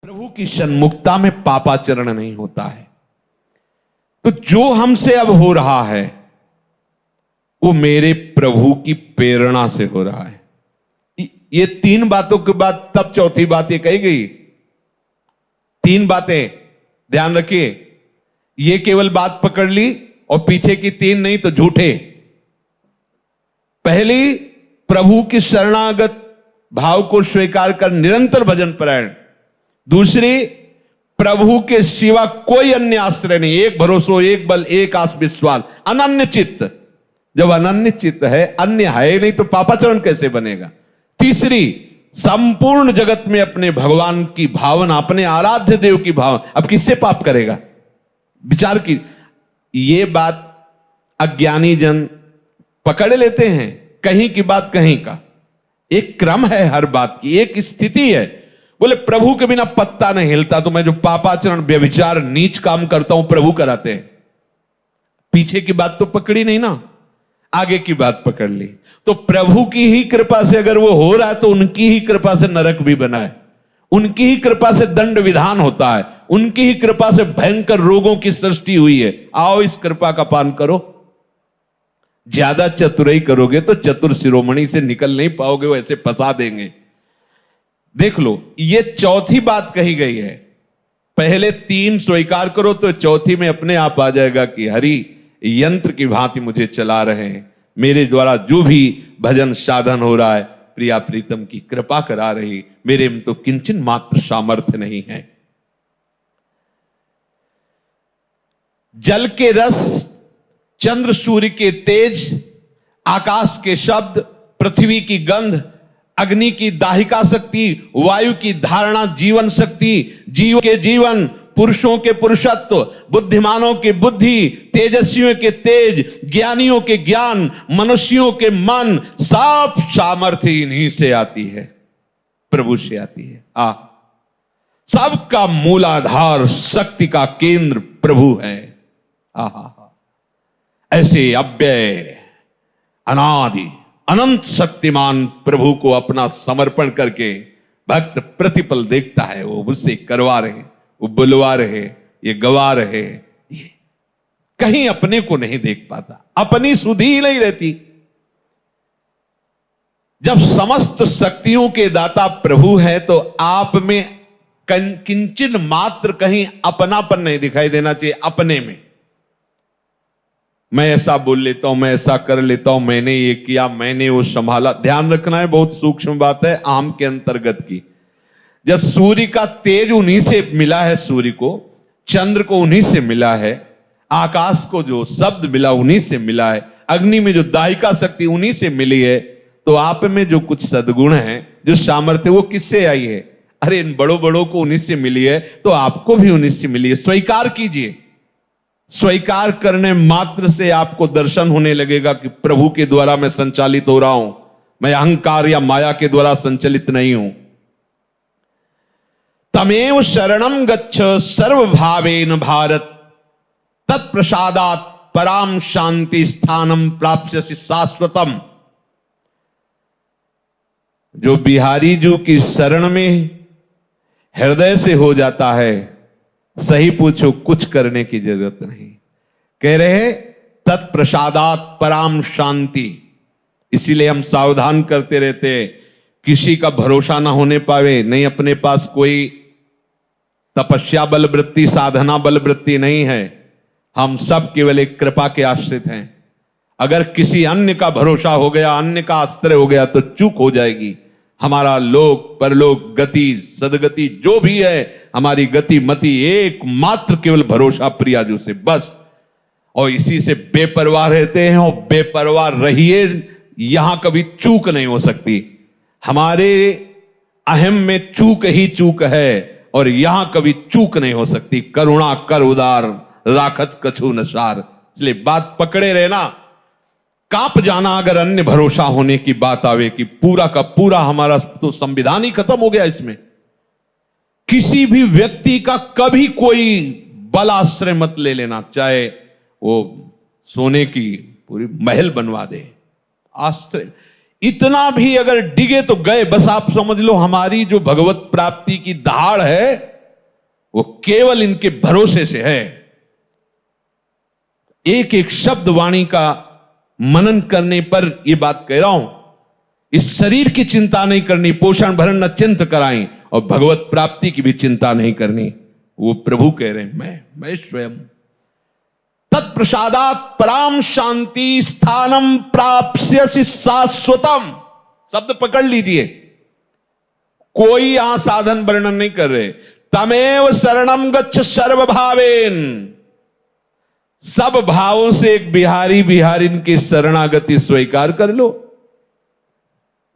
प्रभु की सन्मुखता में पापाचरण नहीं होता है। तो जो हमसे अब हो रहा है वो मेरे प्रभु की प्रेरणा से हो रहा है। ये तीन बातों के बाद तब चौथी बात ये कही गई। तीन बातें ध्यान रखिए, ये केवल बात पकड़ ली और पीछे की तीन नहीं तो झूठे। पहली, प्रभु की शरणागत भाव को स्वीकार कर निरंतर भजन परायण। दूसरी, प्रभु के सिवा कोई अन्य आश्रय नहीं, एक भरोसा, एक बल, एक आस विश्वास, अनन्य चित्त। जब अनन्य चित्त है, अन्य है नहीं तो पापाचरण कैसे बनेगा। तीसरी, संपूर्ण जगत में अपने भगवान की भावना, अपने आराध्य देव की भावना। अब किससे पाप करेगा, विचार की। ये बात अज्ञानी जन पकड़ लेते हैं, कहीं की बात कहीं का। एक क्रम है हर बात की, एक स्थिति है। बोले प्रभु के बिना पत्ता नहीं हिलता, तो मैं जो पापाचरण, व्यभिचार, नीच काम करता हूं प्रभु कराते हैं। पीछे की बात तो पकड़ी नहीं ना, आगे की बात पकड़ ली। तो प्रभु की ही कृपा से अगर वो हो रहा है तो उनकी ही कृपा से नरक भी बना है, उनकी ही कृपा से दंड विधान होता है, उनकी ही कृपा से भयंकर रोगों की सृष्टि हुई है। आओ इस कृपा का पान करो। ज्यादा चतुराई करोगे तो चतुर शिरोमणि से निकल नहीं पाओगे, वो ऐसे फंसा देंगे। देख लो, ये चौथी बात कही गई है। पहले तीन स्वीकार करो तो चौथी में अपने आप आ जाएगा कि हरि यंत्र की भांति मुझे चला रहे हैं, मेरे द्वारा जो भी भजन साधन हो रहा है प्रिया प्रीतम की कृपा करा रही, मेरे में तो किंचन मात्र सामर्थ्य नहीं है। जल के रस, चंद्र सूर्य के तेज, आकाश के शब्द, पृथ्वी की गंध, अग्नि की दाहिका शक्ति, वायु की धारणा जीवन शक्ति, जीव के जीवन, पुरुषों के पुरुषत्व, बुद्धिमानों की बुद्धि, तेजस्वियों के तेज, ज्ञानियों के ज्ञान, मनुष्यों के मन, सब सामर्थ्य इन्हीं से आती है, प्रभु से आती है। सबका मूलाधार, शक्ति का केंद्र प्रभु है। ऐसे अव्यय, अनादि, अनंत शक्तिमान प्रभु को अपना समर्पण करके भक्त प्रतिपल देखता है। वो मुझसे करवा रहे, वो बुलवा रहे, ये गवा रहे, ये कहीं अपने को नहीं देख पाता, अपनी सुधि ही नहीं रहती। जब समस्त शक्तियों के दाता प्रभु है तो आप में किंचन मात्र कहीं अपनापन नहीं दिखाई देना चाहिए। अपने में मैं ऐसा बोल लेता हूं, मैं ऐसा कर लेता हूं, मैंने ये किया, मैंने वो संभाला। ध्यान रखना है, बहुत सूक्ष्म बात है, आम के अंतर्गत की। जब सूर्य का तेज उन्हीं से मिला है, सूर्य को, चंद्र को उन्हीं से मिला है, आकाश को जो शब्द मिला उन्हीं से मिला है, अग्नि में जो दाहिका शक्ति उन्हीं से मिली है, तो आप में जो कुछ सद्गुण है, जो सामर्थ्य, वो किससे आई है? अरे इन बड़ों बड़ों को उन्हीं से मिली है, तो आपको भी उन्हीं से मिली है। स्वीकार कीजिए। स्वीकार करने मात्र से आपको दर्शन होने लगेगा कि प्रभु के द्वारा मैं संचालित हो रहा हूं, मैं अहंकार या माया के द्वारा संचालित नहीं हूं। तमेव शरणम गच्छ सर्वभावेन भारत, तत्प्रसादात् पराम शांति स्थानम प्राप्स्यसि शाश्वतम। जो बिहारी जी की शरण में हृदय से हो जाता है, सही पूछो कुछ करने की जरूरत नहीं। कह रहे तत्प्रसादात् पराम शांति। इसीलिए हम सावधान करते रहते, किसी का भरोसा ना होने पावे। नहीं, अपने पास कोई तपस्या बल वृत्ति, साधना बल वृत्ति नहीं है। हम सब केवल एक कृपा के आश्रित हैं। अगर किसी अन्य का भरोसा हो गया, अन्य का आश्रय हो गया तो चूक हो जाएगी। हमारा लोक परलोक गति सदगति जो भी है, हमारी गति मति एकमात्र केवल भरोसा प्रियाजू से, बस। और इसी से बेपरवाह रहते हैं, और बेपरवाह रहिए, यहां कभी चूक नहीं हो सकती। हमारे अहम में चूक ही चूक है, और यहां कभी चूक नहीं हो सकती। करुणा कर उदार, राखत कछु नसार। इसलिए बात पकड़े रहना। कांप जाना अगर अन्य भरोसा होने की बात आवे कि पूरा का पूरा हमारा तो संविधान ही खत्म हो गया। इसमें किसी भी व्यक्ति का कभी कोई बल आश्रय मत ले लेना, चाहे वो सोने की पूरी महल बनवा दे, आश्रय इतना भी अगर डिगे तो गए। बस आप समझ लो, हमारी जो भगवत प्राप्ति की दहाड़ है वो केवल इनके भरोसे से है। एक एक शब्द वाणी का मनन करने पर यह बात कह रहा हूं, इस शरीर की चिंता नहीं करनी, पोषण भरण न चिंत कराएं, और भगवत प्राप्ति की भी चिंता नहीं करनी। वो प्रभु कह रहे हैं, मैं स्वयं तत्प्रसादात पराम शांति स्थानम प्राप्स्यसि शाश्वतम। शब्द पकड़ लीजिए, कोई यहां साधन वर्णन नहीं कर रहे। तमेव शरणम गच्छ सर्वभावेन, सब भावों से एक बिहारी बिहारिन की शरणागति स्वीकार कर लो,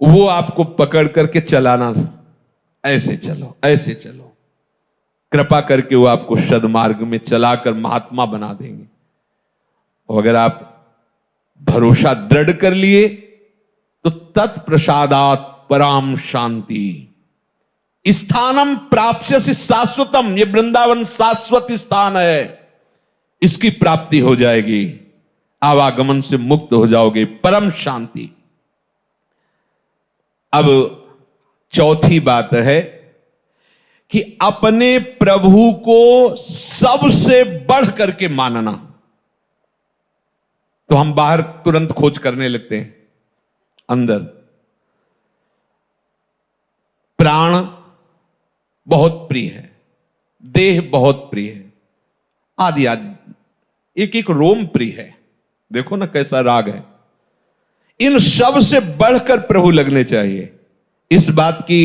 वो आपको पकड़ करके चलाना, ऐसे चलो ऐसे चलो, कृपा करके वो आपको सद्मार्ग में चलाकर महात्मा बना देंगे। और अगर आप भरोसा दृढ़ कर लिए तो तत्प्रसादात पराम शांति स्थानम प्राप्स्यसि शाश्वतम, ये वृंदावन शाश्वत स्थान है, इसकी प्राप्ति हो जाएगी, आवागमन से मुक्त हो जाओगे, परम शांति। अब चौथी बात है कि अपने प्रभु को सबसे बढ़ करके मानना। तो हम बाहर तुरंत खोज करने लगते हैं, अंदर प्राण बहुत प्रिय है, देह बहुत प्रिय है, आदि आदि एक एक रोम प्रिय है। देखो ना कैसा राग है। इन सब से बढ़कर प्रभु लगने चाहिए। इस बात की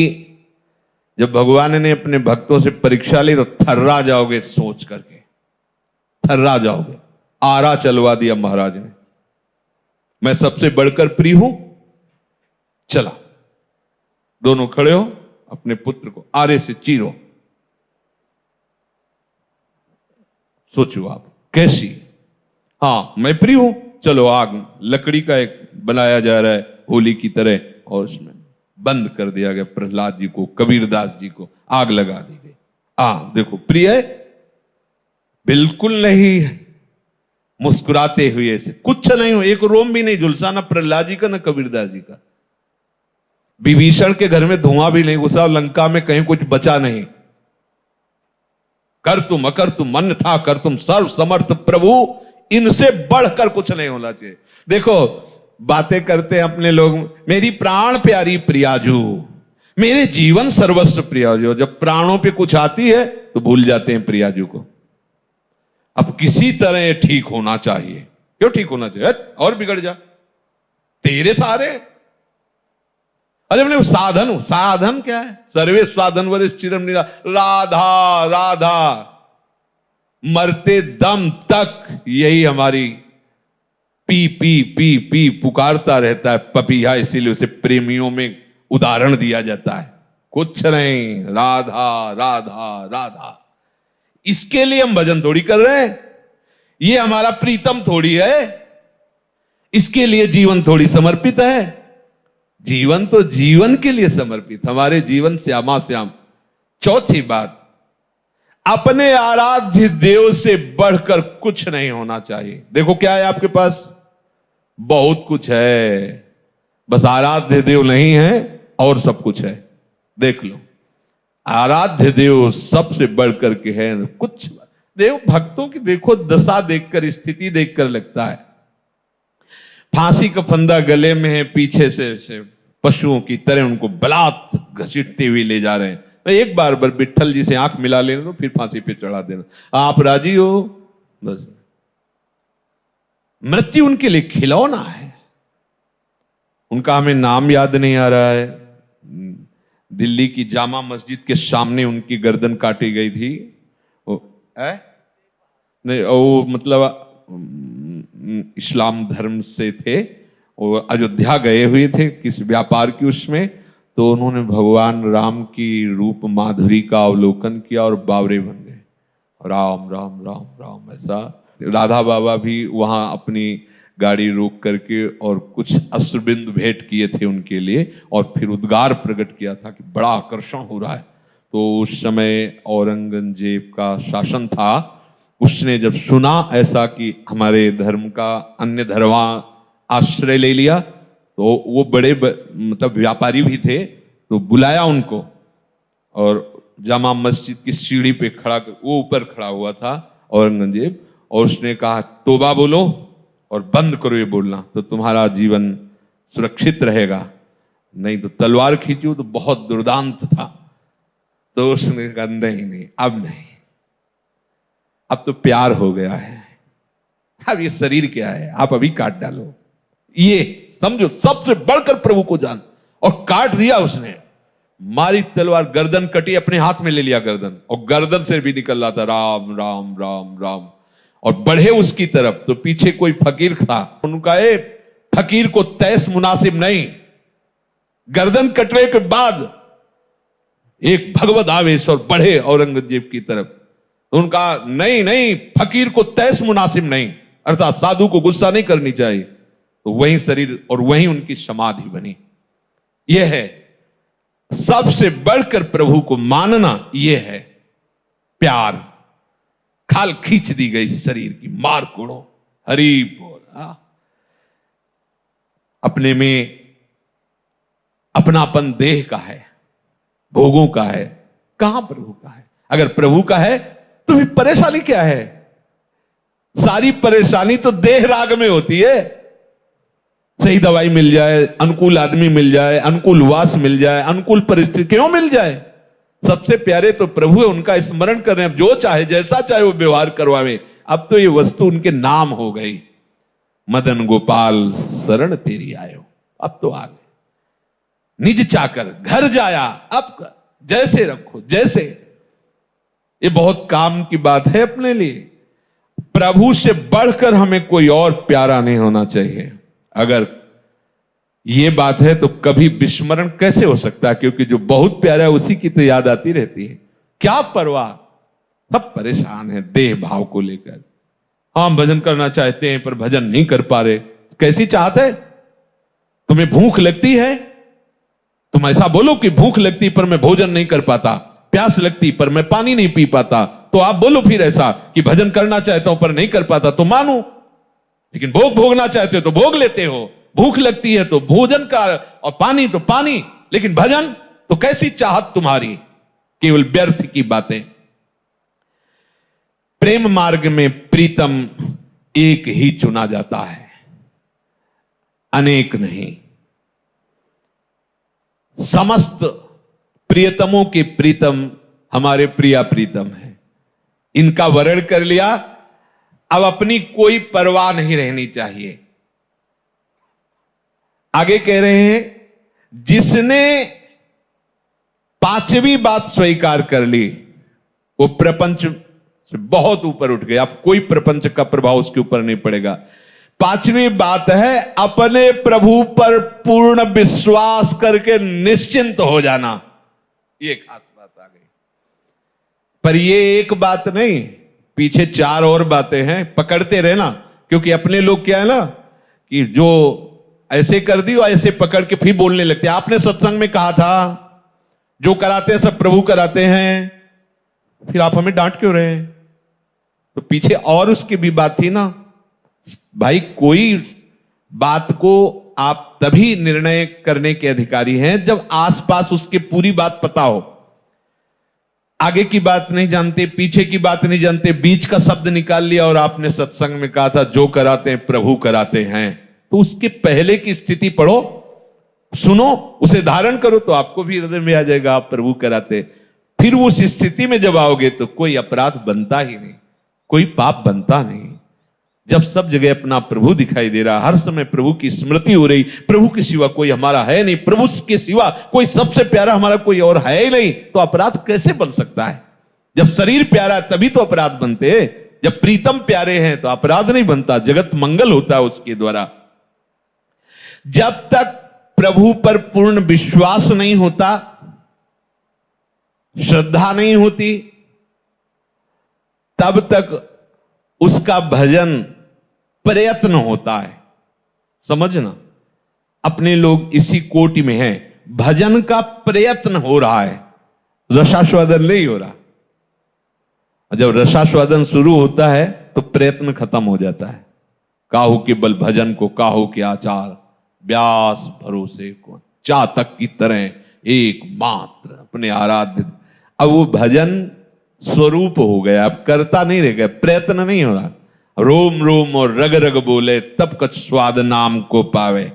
जब भगवान ने अपने भक्तों से परीक्षा ली तो थर्रा जाओगे, सोच करके थर्रा जाओगे। आरा चलवा दिया महाराज ने, मैं सबसे बढ़कर प्रिय हूं। चला, दोनों खड़े हो, अपने पुत्र को आरे से चीरो। सोचो आप कैसी, हाँ मैं प्रिय हूं, चलो आग, लकड़ी का एक बनाया जा रहा है होली की तरह, और उसमें बंद कर दिया गया प्रहलाद जी को, कबीरदास जी को आग लगा दी गई। देखो प्रिय है, बिल्कुल नहीं, मुस्कुराते हुए से कुछ नहीं हो, एक रोम भी नहीं झुलसा, ना प्रहलाद जी का ना कबीरदास जी का। विभीषण के घर में धुआं भी नहीं घुसा, लंका में कहीं कुछ बचा नहीं। कर तुम अकर तुम मन था, कर तुम सर्व समर्थ प्रभु, इनसे बढ़कर कुछ नहीं होना चाहिए। देखो बातें करते हैं अपने लोग, मेरी प्राण प्यारी प्रियाजू, मेरे जीवन सर्वस्व प्रियाजू। जब प्राणों पे कुछ आती है तो भूल जाते हैं प्रियाजू को। अब किसी तरह ठीक होना चाहिए। क्यों ठीक होना चाहिए? और बिगड़ जा, तेरे सहारे। अरे मैंने साधन, साधन क्या है? सर्वे साधन वरिष्ठ चिरम निरा, राधा राधा, मरते दम तक यही हमारी पी पी पी पी पुकारता रहता है पपीहा, इसीलिए उसे प्रेमियों में उदाहरण दिया जाता है। कुछ नहीं, राधा राधा राधा। इसके लिए हम भजन थोड़ी कर रहे हैं, ये हमारा प्रीतम थोड़ी है, इसके लिए जीवन थोड़ी समर्पित है। जीवन तो जीवन के लिए समर्पित, हमारे जीवन श्यामा श्याम। चौथी बात, अपने आराध्य देव से बढ़कर कुछ नहीं होना चाहिए। देखो क्या है आपके पास, बहुत कुछ है, बस आराध्य देव नहीं है और सब कुछ है। देख लो, आराध्य देव सबसे बढ़कर के है। कुछ देव भक्तों की देखो दशा देखकर, स्थिति देखकर लगता है फांसी का फंदा गले में है, पीछे से पशुओं की तरह उनको बलात् घसीटते हुए ले जा रहे हैं। एक बार विट्ठल जी से आंख मिला लेना तो फिर फांसी पे चढ़ा देना, आप राजी हो बस। मृत्यु उनके लिए खिलौना है, उनका हमें नाम याद नहीं आ रहा है। दिल्ली की जामा मस्जिद के सामने उनकी गर्दन काटी गई थी। नहीं, वो मतलब इस्लाम धर्म से थे, वो अयोध्या गए हुए थे किस व्यापार की उसमें, तो उन्होंने भगवान राम की रूप माधुरी का अवलोकन किया और बावरे बन गए। राम राम राम राम ऐसा। राधा बाबा भी वहां अपनी गाड़ी रोक करके और कुछ अश्रुबिंद भेंट किए थे उनके लिए, और फिर उद्गार प्रकट किया था कि बड़ा आकर्षण हो रहा है। तो उस समय औरंगजेब का शासन था, उसने जब सुना ऐसा कि हमारे धर्म का अन्य धर्मा आश्रय ले लिया, तो वो बड़े मतलब व्यापारी भी थे, तो बुलाया उनको और जामा मस्जिद की सीढ़ी पे खड़ा, वो ऊपर खड़ा हुआ था औरंगजेब, और उसने कहा तौबा बोलो और बंद करो ये बोलना, तो तुम्हारा जीवन सुरक्षित रहेगा, नहीं तो तलवार खींची तो बहुत दुर्दांत था। तो उसने कहा नहीं, अब नहीं, अब तो प्यार हो गया है, अब ये शरीर क्या है, आप अभी काट डालो, ये समझो सबसे बढ़कर प्रभु को जान। और काट दिया उसने, मारी तलवार, गर्दन कटी, अपने हाथ में ले लिया गर्दन, और गर्दन से भी निकल रहा था राम राम राम राम। और बढ़े उसकी तरफ तो पीछे कोई फकीर था, उनका फकीर को तैस मुनासिब नहीं, गर्दन कटने के बाद एक भगवत आवेश और बढ़े औरंगजेब की तरफ। तो उनका नहीं, फकीर को तैस मुनासिब नहीं, अर्थात साधु को गुस्सा नहीं करनी चाहिए। तो वही शरीर और वही उनकी समाधि बनी। यह है सबसे बढ़कर प्रभु को मानना, यह है प्यार। खाल खींच दी गई शरीर की, मार कोड़ो, हरि बोल। अपने में अपनापन देह का है, भोगों का है, कहां प्रभु का है? अगर प्रभु का है तो फिर परेशानी क्या है? सारी परेशानी तो देह राग में होती है। सही दवाई मिल जाए, अनुकूल आदमी मिल जाए, अनुकूल वास मिल जाए, अनुकूल परिस्थिति क्यों मिल जाए, सबसे प्यारे तो प्रभु है, उनका स्मरण कर रहे हैं। जो चाहे जैसा चाहे वो व्यवहार करवावे। अब तो ये वस्तु उनके नाम हो गई, मदन गोपाल शरण तेरी आयो। अब तो आ गए निज चाकर घर जाया, अब जैसे रखो जैसे। ये बहुत काम की बात है अपने लिए। प्रभु से बढ़कर हमें कोई और प्यारा नहीं होना चाहिए। अगर ये बात है तो कभी विस्मरण कैसे हो सकता है? क्योंकि जो बहुत प्यारा है उसी की तो याद आती रहती है। क्या परवाह, सब परेशान है देह भाव को लेकर। हम भजन करना चाहते हैं पर भजन नहीं कर पा रहे। कैसी चाहत है? तुम्हें भूख लगती है, तुम ऐसा बोलो कि भूख लगती पर मैं भोजन नहीं कर पाता, प्यास लगती पर मैं पानी नहीं पी पाता। तो आप बोलो फिर ऐसा कि भजन करना चाहता हूं पर नहीं कर पाता, तो मानो। लेकिन भोग भोगना चाहते हो तो भोग लेते हो, भूख लगती है तो भोजन का, और पानी तो पानी, लेकिन भजन तो कैसी चाहत तुम्हारी, केवल व्यर्थ की बातें। प्रेम मार्ग में प्रीतम एक ही चुना जाता है, अनेक नहीं। समस्त प्रियतमों के प्रीतम हमारे प्रिया प्रीतम है। इनका वर्ण कर लिया, अब अपनी कोई परवाह नहीं रहनी चाहिए। आगे कह रहे हैं, जिसने पांचवी बात स्वीकार कर ली वो प्रपंच से बहुत ऊपर उठ गया। अब कोई प्रपंच का प्रभाव उसके ऊपर नहीं पड़ेगा। पांचवी बात है अपने प्रभु पर पूर्ण विश्वास करके निश्चिंत हो जाना। ये खास बात आ गई। पर ये एक बात नहीं, पीछे चार और बातें हैं, पकड़ते रहना। क्योंकि अपने लोग क्या है ना कि जो ऐसे कर दी और ऐसे पकड़ के फिर बोलने लगते हैं। आपने सत्संग में कहा था जो कराते हैं सब प्रभु कराते हैं, फिर आप हमें डांट क्यों रहे हैं? तो पीछे और उसकी भी बात थी ना भाई। कोई बात को आप तभी निर्णय करने के अधिकारी हैं जब आसपास उसके पूरी बात पता हो। आगे की बात नहीं जानते, पीछे की बात नहीं जानते, बीच का शब्द निकाल लिया और आपने सत्संग में कहा था जो कराते हैं प्रभु कराते हैं, तो उसके पहले की स्थिति पढ़ो, सुनो, उसे धारण करो, तो आपको भी हृदय में आ जाएगा आप प्रभु कराते। फिर उस स्थिति में जब आओगे तो कोई अपराध बनता ही नहीं, कोई पाप बनता नहीं। जब सब जगह अपना प्रभु दिखाई दे रहा, हर समय प्रभु की स्मृति हो रही, प्रभु के सिवा कोई हमारा है नहीं, प्रभु के सिवा कोई सबसे प्यारा हमारा कोई और है ही नहीं, तो अपराध कैसे बन सकता है? जब शरीर प्यारा है तभी तो अपराध बनते हैं। जब प्रीतम प्यारे हैं तो अपराध नहीं बनता, जगत मंगल होता है उसके द्वारा। जब तक प्रभु पर पूर्ण विश्वास नहीं होता, श्रद्धा नहीं होती, तब तक उसका भजन प्रयत्न होता है। समझना, अपने लोग इसी कोटि में हैं, भजन का प्रयत्न हो रहा है, रसास्वादन नहीं हो रहा। जब रसास्वादन शुरू होता है तो प्रयत्न खत्म हो जाता है। काहू के बल भजन को काहू के आचार, व्यास भरोसे को चातक की तरह एक मात्र अपने आराध्य। अब वो भजन स्वरूप हो गया, अब करता नहीं रह गया, प्रयत्न नहीं हो रहा। रोम रोम और रग रग बोले तब कछ स्वाद नाम को पावे।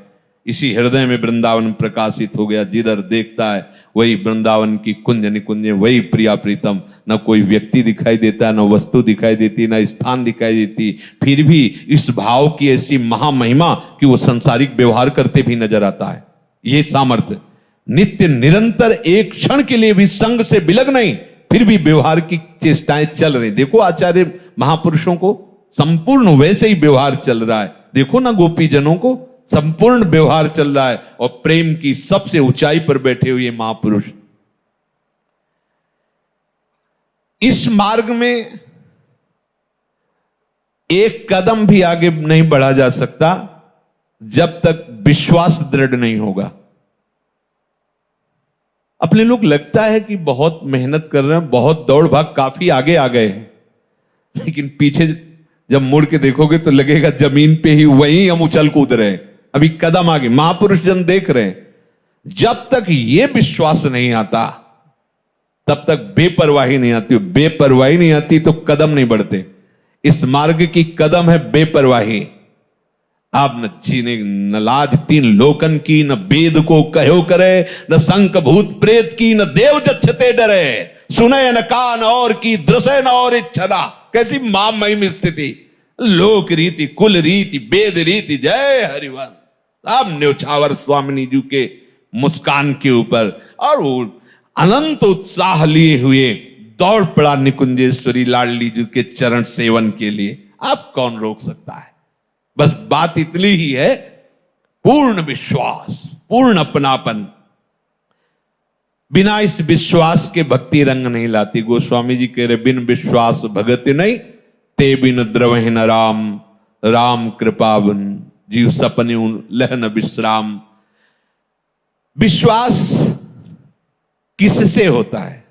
इसी हृदय में वृंदावन प्रकाशित हो गया। जिधर देखता है वही वृंदावन की कुंज निकुंज, वही प्रिया प्रीतम। न कोई व्यक्ति दिखाई देता, न वस्तु दिखाई देती, न स्थान दिखाई देती, फिर भी इस भाव की ऐसी महामहिमा कि वो संसारिक व्यवहार करते भी नजर आता है। ये सामर्थ्य नित्य निरंतर, एक क्षण के लिए भी संग से बिलग नहीं, फिर भी व्यवहार की चेष्टाएं चल रही। देखो आचार्य महापुरुषों को संपूर्ण वैसे ही व्यवहार चल रहा है। देखो ना गोपी जनों को संपूर्ण व्यवहार चल रहा है, और प्रेम की सबसे ऊंचाई पर बैठे हुए महापुरुष। इस मार्ग में एक कदम भी आगे नहीं बढ़ा जा सकता जब तक विश्वास दृढ़ नहीं होगा। अपने लोग लगता है कि बहुत मेहनत कर रहे हैं, बहुत दौड़ भाग, काफी आगे आ गए हैं, लेकिन पीछे जब मुड़ के देखोगे तो लगेगा जमीन पे ही वहीं हम उछल कूद रहे हैं, अभी कदम आगे। महापुरुष जन देख रहे हैं। जब तक ये विश्वास नहीं आता तब तक बेपरवाही नहीं आती। बेपरवाही नहीं आती तो कदम नहीं बढ़ते। इस मार्ग की कदम है बेपरवाही। आप न चीने न लाज तीन लोकन की, न वेद को कहो करे, न संक भूत प्रेत की, न देव जच्छते डरे। सुने न कान और की, दृश्य न और इच्छा। कैसी महामहिम स्थिति। लोक रीति, कुल रीति, वेद रीति, जय हरिवंश। अब न्योछावर स्वामिनी जी के मुस्कान के ऊपर और वो अनंत उत्साह लिए हुए दौड़ पड़ा निकुंजेश्वरी लाडली जी के चरण सेवन के लिए। अब कौन रोक सकता है। बस बात इतनी ही है, पूर्ण विश्वास, पूर्ण अपनापन। बिना इस विश्वास के भक्ति रंग नहीं लाती। गोस्वामी जी कह रहे बिन विश्वास भगति नहीं, ते बिन द्रवहीन राम, राम कृपावन जीव सपने लहन विश्राम। विश्वास किससे होता है?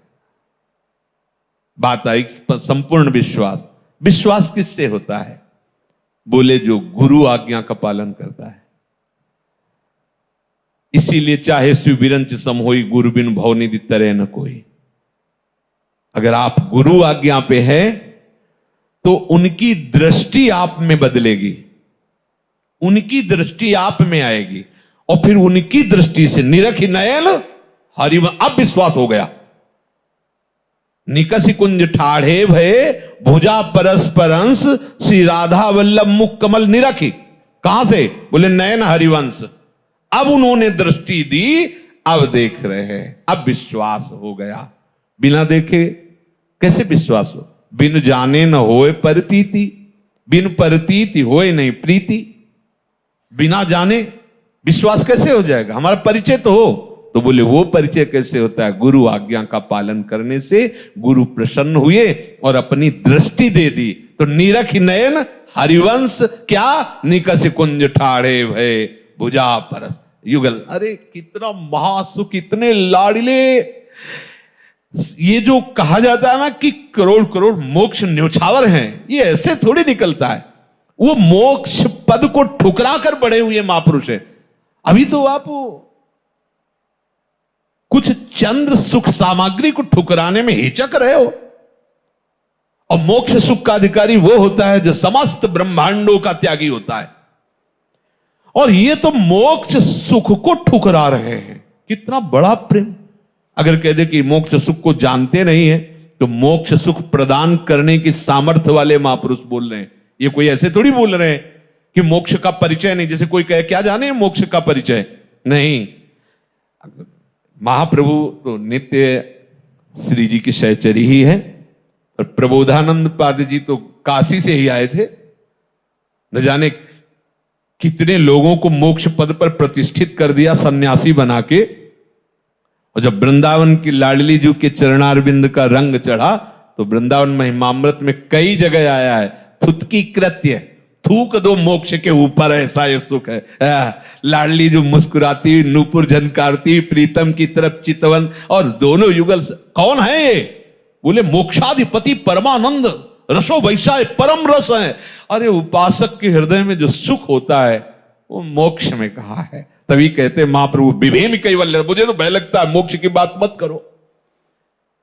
बात आई संपूर्ण विश्वास। विश्वास किससे होता है? बोले जो गुरु आज्ञा का पालन करता है। इसीलिए चाहे सुविरंच सम होई, गुरु बिन भवनिधि तरह न कोई। अगर आप गुरु आज्ञा पे है तो उनकी दृष्टि आप में बदलेगी, उनकी दृष्टि आप में आएगी, और फिर उनकी दृष्टि से निरखि नयन हरिव। अब विश्वास हो गया। निकसी कुंज ठाढ़े भये, भुजा परस्परंस, श्री राधा वल्लभ मुख कमल निरखी। कहां से? बोले नयन हरिवंश। अब उन्होंने दृष्टि दी, अब देख रहे हैं, अब विश्वास हो गया। बिना देखे कैसे विश्वास हो? बिन जाने न होए परतीति, बिन परतीति होए नहीं प्रीति। बिना जाने विश्वास कैसे हो जाएगा? हमारा परिचय तो हो। तो बोले वो परिचय कैसे होता है? गुरु आज्ञा का पालन करने से। गुरु प्रसन्न हुए और अपनी दृष्टि दे दी, तो नीरख नयन हरिवंश। क्या? निकस कुंज ठाढ़े भय, भुजा परस युगल। अरे कितना महासुख, इतने लाडले। ये जो कहा जाता है ना कि करोड़ करोड़ मोक्ष न्योछावर हैं, ये ऐसे थोड़ी निकलता है। वो मोक्ष पद को ठुकरा कर बढ़े हुए महापुरुष है। अभी तो आप कुछ चंद्र सुख सामग्री को ठुकराने में हिचक रहे हो। और मोक्ष सुख का अधिकारी वो होता है जो समस्त ब्रह्मांडों का त्यागी होता है। और ये तो मोक्ष सुख को ठुकरा रहे हैं। कितना बड़ा प्रेम। अगर कह दे कि मोक्ष सुख को जानते नहीं है, तो मोक्ष सुख प्रदान करने की सामर्थ्य वाले महापुरुष बोल रहे हैं। ये कोई ऐसे थोड़ी बोल रहे हैं कि मोक्ष का परिचय नहीं। जैसे कोई कहे क्या जाने मोक्ष का परिचय नहीं। महाप्रभु तो नित्य श्री जी की सहचरी ही है, और प्रबोधानंद पाद जी तो काशी से ही आए थे। न जाने कितने लोगों को मोक्ष पद पर प्रतिष्ठित कर दिया सन्यासी बना के। और जब वृंदावन की लाडली जी के चरणारविंद का रंग चढ़ा, तो वृंदावन महिमामृत में कई जगह आया है, थुतकी कृत्य, थूक दो मोक्ष के ऊपर, ऐसा ये सुख है। लाडली जो मुस्कुराती हुई, नूपुर झनकारती हुई, प्रीतम की तरफ चितवन, और दोनों युगल। कौन है ये? बोले मोक्षाधिपति परमानंद, रसो वैशाय परम रस है। अरे उपासक के हृदय में जो सुख होता है वो मोक्ष में कहा है। तभी कहते महाप्रभु विभेम कैवल्य। मुझे तो भय लगता है मोक्ष की बात मत करो।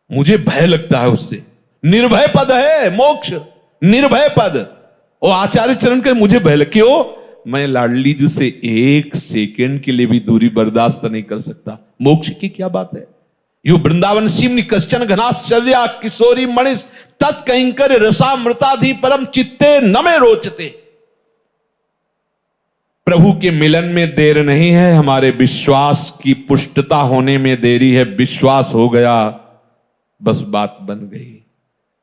मुझे भय लगता है उससे। निर्भय पद है मोक्ष, निर्भय पद। और आचार्य चरण के मुझे भय लग, क्यों? मैं लाडली जी से एक सेकंड के लिए भी दूरी बर्दाश्त नहीं कर सकता। मोक्ष की क्या बात है? यो वृंदावन सिमनि कश्चन घनाश्चर्या किशोरी मणिस तत्कंकर रसामृताधि परम चित्ते न में रोचते। प्रभु के मिलन में देर नहीं है, हमारे विश्वास की पुष्टता होने में देरी है। विश्वास हो गया, बस बात बन गई।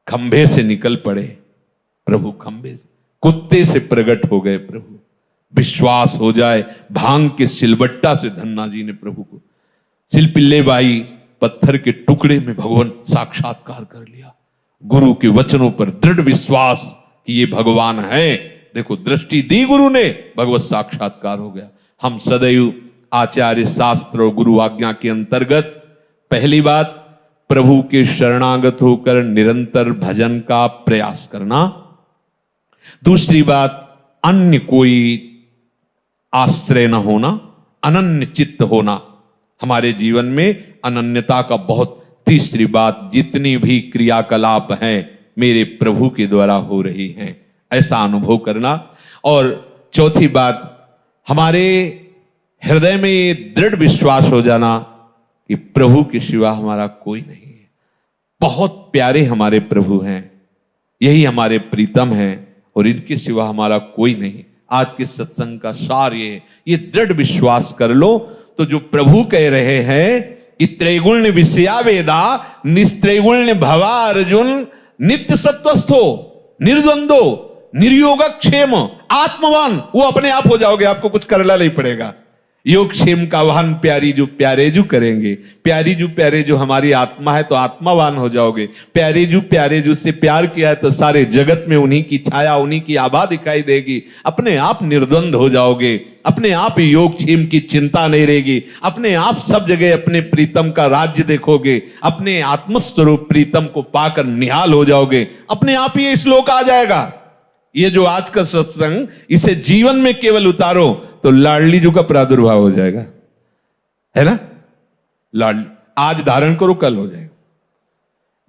खंभे से निकल पड़े प्रभु, खंभे से, कुत्ते से प्रकट हो गए प्रभु। विश्वास हो जाए, भांग के सिलबट्टा से धन्ना जी ने प्रभु को, सिलपिल्ले बाई पत्थर के टुकड़े में भगवान साक्षात्कार कर लिया। गुरु के वचनों पर दृढ़ विश्वास कि ये भगवान है। देखो दृष्टि दी गुरु ने, भगवत साक्षात्कार हो गया। हम सदैव आचार्य शास्त्र और गुरु आज्ञा के अंतर्गत पहली बात प्रभु के शरणागत होकर निरंतर भजन का प्रयास करना। दूसरी बात अन्य कोई आश्रय न होना, अनन्य चित्त होना, हमारे जीवन में अनन्यता का बहुत। तीसरी बात जितनी भी क्रियाकलाप हैं मेरे प्रभु के द्वारा हो रही हैं, ऐसा अनुभव करना। और चौथी बात हमारे हृदय में ये दृढ़ विश्वास हो जाना कि प्रभु के सिवा हमारा कोई नहीं है। बहुत प्यारे हमारे प्रभु हैं, यही हमारे प्रीतम हैं और इनके सिवा हमारा कोई नहीं। आज के सत्संग का सार ये दृढ़ विश्वास कर लो तो जो प्रभु कह रहे हैं कि त्रैगुण्य विषया वेदा निस्त्रैगुण्य भवा अर्जुन नित्य सत्वस्थो निर्द्वंदो निर्योगक्षेम आत्मवान, वो अपने आप हो जाओगे, आपको कुछ करना नहीं पड़ेगा। योग क्षेम का वाहन प्यारी जो प्यारे जो करेंगे, प्यारी जो प्यारे जो हमारी आत्मा है तो आत्मावान हो जाओगे। प्यारे जो से प्यार किया है तो सारे जगत में उन्हीं की छाया, उन्हीं की आभा दिखाई देगी। अपने आप निर्द्वंद हो जाओगे, अपने आप योग क्षेम की चिंता नहीं रहेगी, अपने आप सब जगह अपने प्रीतम का राज्य देखोगे, अपने आत्मस्वरूप प्रीतम को पाकर निहाल हो जाओगे। अपने आप ही ये श्लोक आ जाएगा। ये जो आज का सत्संग, इसे जीवन में केवल उतारो तो लाडली जी का प्रादुर्भाव हो जाएगा, है ना? लाडली आज धारण करो, कल हो जाएगा।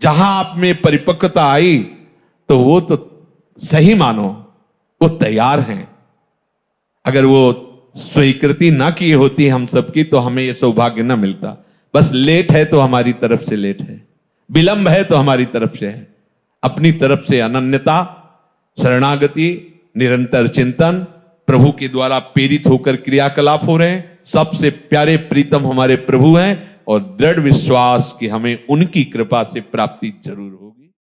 जहां आप में परिपक्वता आई तो वो तो सही मानो वो तैयार हैं। अगर वो स्वीकृति ना की होती हम सबकी तो हमें ये सौभाग्य ना मिलता। बस लेट है तो हमारी तरफ से लेट है, विलंब है तो हमारी तरफ से है। अपनी तरफ से अनन्यता, शरणागति, निरंतर चिंतन, प्रभु के द्वारा प्रेरित होकर क्रियाकलाप हो रहे हैं। सबसे प्यारे प्रीतम हमारे प्रभु हैं और दृढ़ विश्वास कि हमें उनकी कृपा से प्राप्ति जरूर होगी।